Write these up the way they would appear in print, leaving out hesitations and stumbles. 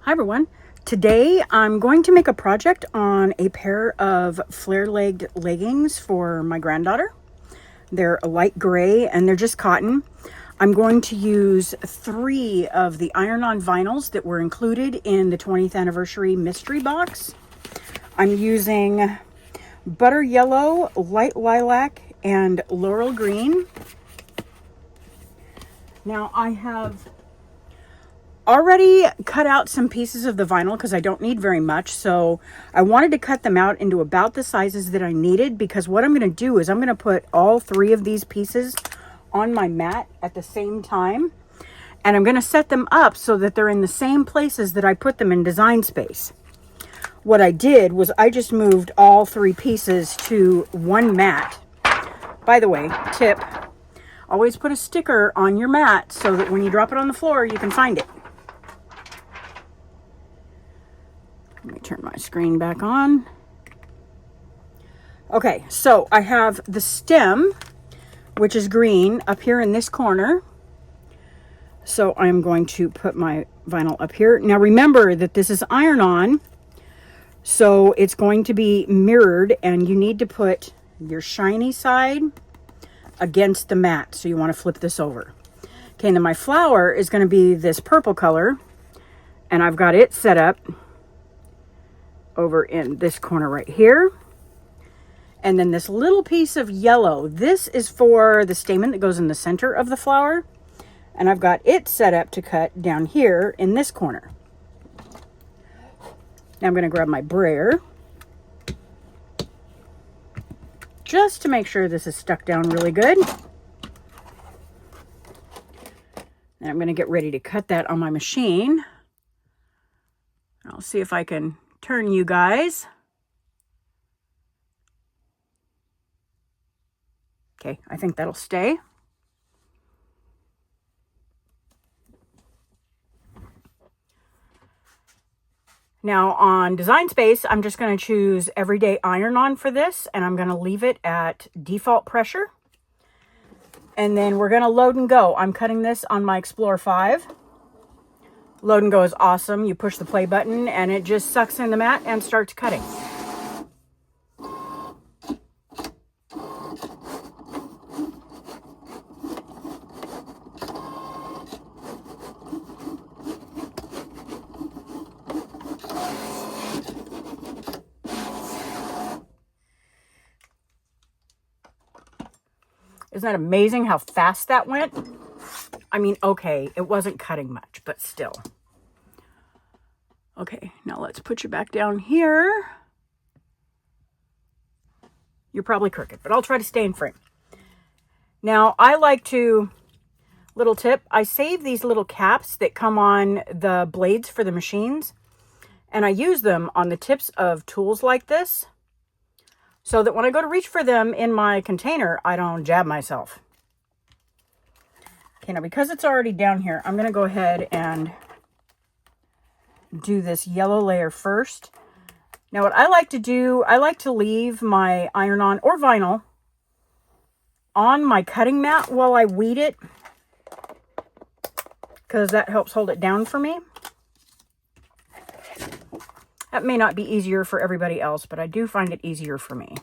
Hi everyone. Today I'm going to make a project on a pair of flare-legged leggings for my granddaughter. They're a light gray and they're just cotton. I'm going to use 3 of the iron-on vinyls that were included in the 20th anniversary mystery box. I'm using butter yellow, light lilac, and laurel green. Now I have already cut out some pieces of the vinyl because I don't need very much. So I wanted to cut them out into about the sizes that I needed, because what I'm going to do is I'm going to put all 3 of these pieces on my mat at the same time. And I'm going to set them up so that they're in the same places that I put them in Design Space. What I did was I just moved all 3 pieces to one mat. By the way, tip, always put a sticker on your mat so that when you drop it on the floor, you can find it. Let me turn my screen back on. Okay, so I have the stem, which is green, up here in this corner. So I'm going to put my vinyl up here. Now remember that this is iron-on, so it's going to be mirrored, and you need to put your shiny side against the mat. So you want to flip this over. Okay, and then my flower is going to be this purple color, and I've got it set up over in this corner right here. And then this little piece of yellow, this is for the stamen that goes in the center of the flower. And I've got it set up to cut down here in this corner. Now I'm going to grab my brayer just to make sure this is stuck down really good. And I'm going to get ready to cut that on my machine. I'll see if I can turn you guys. Okay, I think that'll stay. Now on Design Space, I'm just going to choose Everyday Iron-On for this, and I'm going to leave it at default pressure. And then we're going to load and go. I'm cutting this on my Explorer 5. Load and go is awesome. You push the play button and it just sucks in the mat and starts cutting. Isn't that amazing how fast that went? I mean, okay, it wasn't cutting much, but still. Okay, now let's put you back down here. You're probably crooked, but I'll try to stay in frame. Now, I like to, little tip, I save these little caps that come on the blades for the machines, and I use them on the tips of tools like this, so that when I go to reach for them in my container, I don't jab myself. Okay, now because it's already down here, I'm going to go ahead and do this yellow layer first. Now what I like to do, I like to leave my iron-on or vinyl on my cutting mat while I weed it, because that helps hold it down for me. That may not be easier for everybody else, but I do find it easier for me.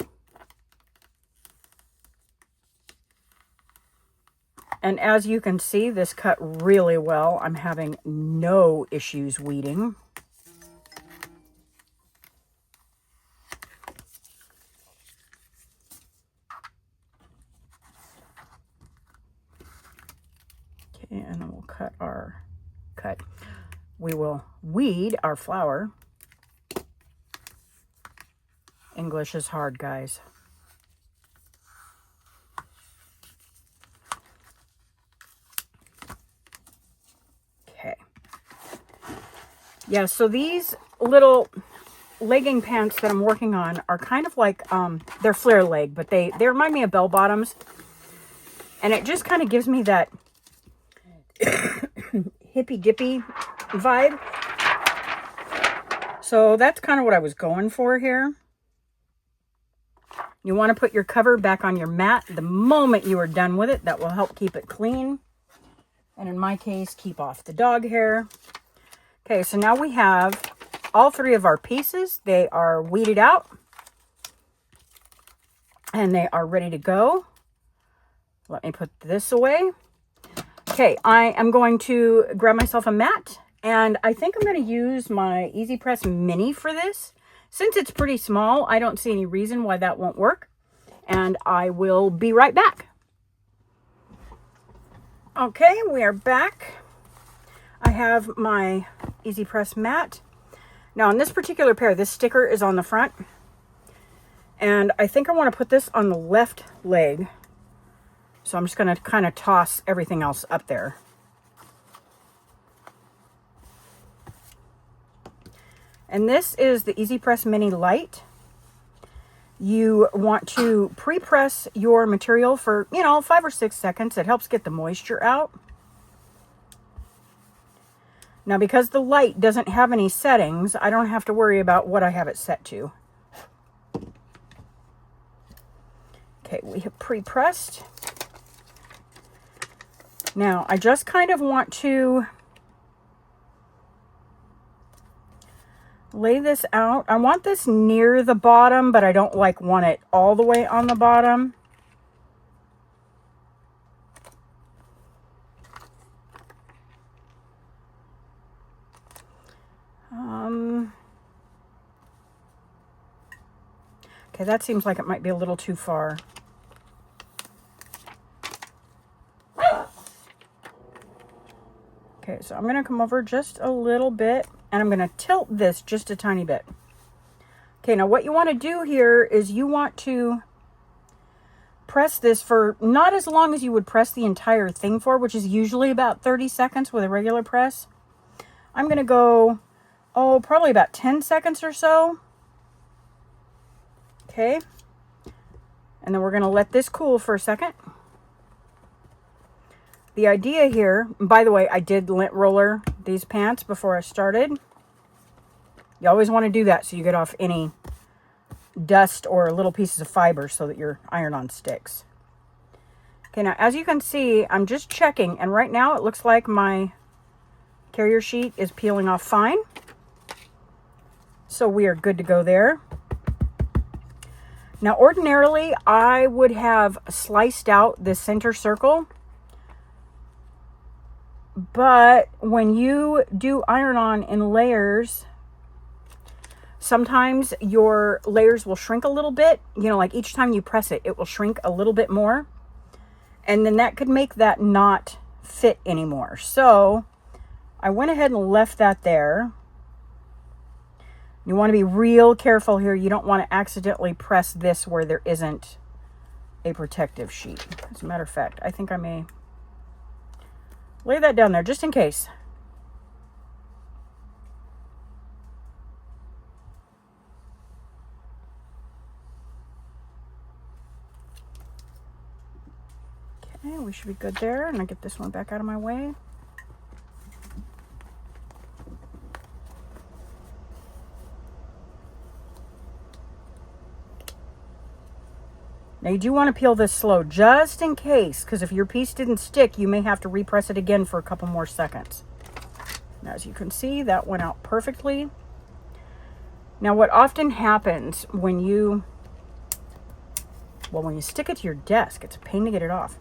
And as you can see, this cut really well. I'm having no issues weeding. Okay, and then we'll we will weed our flower. English is hard, guys. Okay. Yeah, so these little legging pants that I'm working on are kind of like, they're flare leg, but they remind me of bell bottoms. And it just kind of gives me that hippy dippy vibe. So that's kind of what I was going for here. You want to put your cover back on your mat the moment you are done with it. That will help keep it clean. And in my case, keep off the dog hair. Okay, so now we have all three of our pieces. They are weeded out and they are ready to go. Let me put this away. Okay, I am going to grab myself a mat, and I think I'm going to use my Easy Press Mini for this. Since it's pretty small, I don't see any reason why that won't work, and I will be right back. Okay, we are back. I have my Easy Press mat. Now on this particular pair, this sticker is on the front, and I think I want to put this on the left leg. So I'm just going to kind of toss everything else up there. And this is the Easy Press Mini Lite. You want to pre-press your material for, 5 or 6 seconds. It helps get the moisture out. Now, because the Lite doesn't have any settings, I don't have to worry about what I have it set to. Okay, we have pre-pressed. Now, I just kind of want to lay this out. I want this near the bottom, but I don't want it all the way on the bottom. Okay, that seems like it might be a little too far. Okay, so I'm going to come over just a little bit, and I'm going to tilt this just a tiny bit. Okay, now what you want to do here is you want to press this for not as long as you would press the entire thing for, which is usually about 30 seconds with a regular press. I'm going to go, probably about 10 seconds or so. Okay, and then we're going to let this cool for a second. The idea here, by the way, I did lint roller these pants before I started. You always want to do that so you get off any dust or little pieces of fiber so that your iron-on sticks. Okay, now as you can see, I'm just checking, and right now it looks like my carrier sheet is peeling off fine. So we are good to go there. Now ordinarily, I would have sliced out the center circle, but when you do iron-on in layers, sometimes your layers will shrink a little bit. Like each time you press it, it will shrink a little bit more. And then that could make that not fit anymore. So I went ahead and left that there. You want to be real careful here. You don't want to accidentally press this where there isn't a protective sheet. As a matter of fact, I think I may lay that down there just in case. Okay, we should be good there. And I get this one back out of my way. Now you do want to peel this slow just in case, because if your piece didn't stick, you may have to repress it again for a couple more seconds. Now, as you can see, that went out perfectly. Now what often happens when you stick it to your desk, it's a pain to get it off.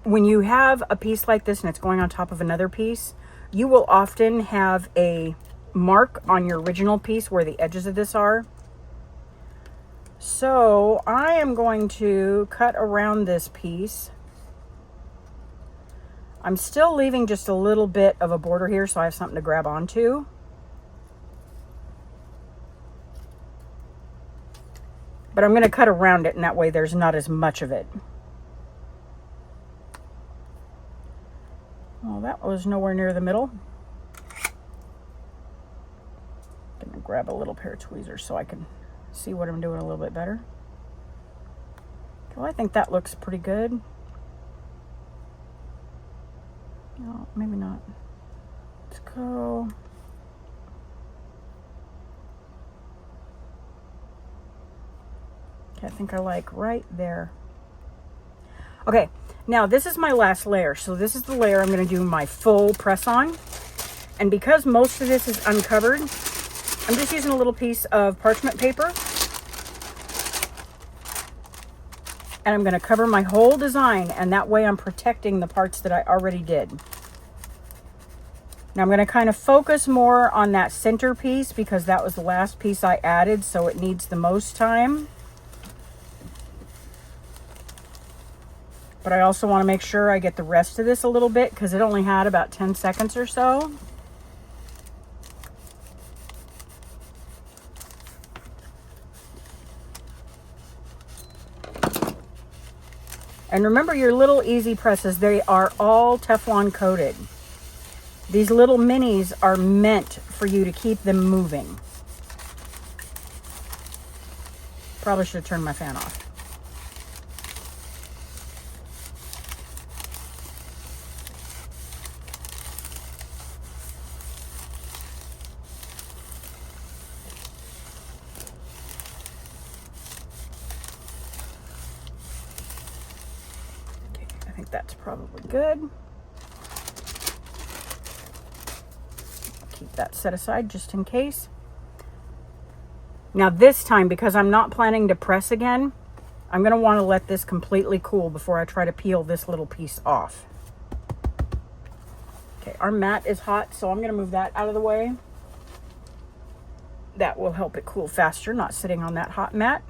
When you have a piece like this and it's going on top of another piece, you will often have a mark on your original piece where the edges of this are. So I am going to cut around this piece. I'm still leaving just a little bit of a border here so I have something to grab onto. But I'm going to cut around it, and that way there's not as much of it. Well, that was nowhere near the middle. I'm going to grab a little pair of tweezers so I can see what I'm doing a little bit better. Well, I think that looks pretty good. No, maybe not. Let's go. Okay, I think I like right there. Okay, now this is my last layer. So this is the layer I'm going to do my full press on. And because most of this is uncovered, I'm just using a little piece of parchment paper. And I'm going to cover my whole design, and that way I'm protecting the parts that I already did. Now I'm going to kind of focus more on that center piece because that was the last piece I added, so it needs the most time. But I also want to make sure I get the rest of this a little bit because it only had about 10 seconds or so. And remember your little easy presses, they are all Teflon coated. These little minis are meant for you to keep them moving. Probably should have turned my fan off. Okay, I think that's probably good. Keep that set aside just in case. Now this time, because I'm not planning to press again, I'm going to want to let this completely cool before I try to peel this little piece off. Okay, our mat is hot, so I'm going to move that out of the way. That will help it cool faster, not sitting on that hot mat.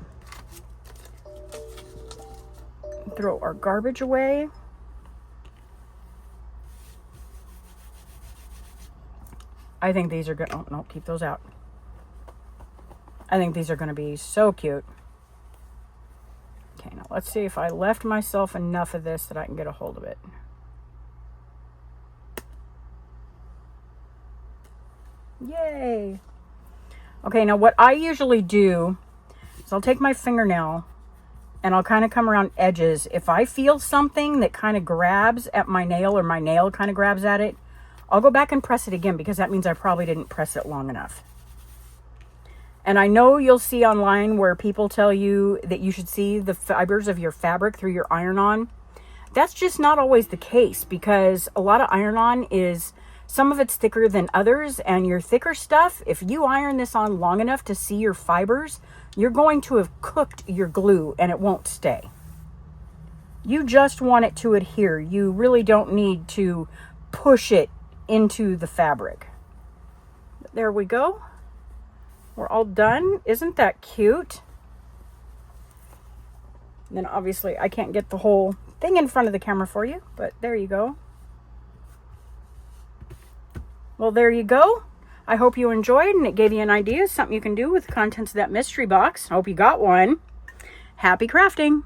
Throw our garbage away. I think these are good. Oh, no, keep those out. I think these are going to be so cute. Okay, now let's see if I left myself enough of this that I can get a hold of it. Yay! Okay, now what I usually do is I'll take my fingernail and I'll kind of come around edges. If I feel something that kind of grabs at my nail or my nail kind of grabs at it, I'll go back and press it again because that means I probably didn't press it long enough. And I know you'll see online where people tell you that you should see the fibers of your fabric through your iron-on. That's just not always the case because a lot of iron-on is, some of it's thicker than others, and your thicker stuff, if you iron this on long enough to see your fibers, you're going to have cooked your glue and it won't stay. You just want it to adhere. You really don't need to push it into the fabric. There we go. We're all done. Isn't that cute? And then obviously I can't get the whole thing in front of the camera for you, but there you go. Well, there you go. I hope you enjoyed and it gave you an idea, something you can do with the contents of that mystery box. I hope you got one. Happy crafting.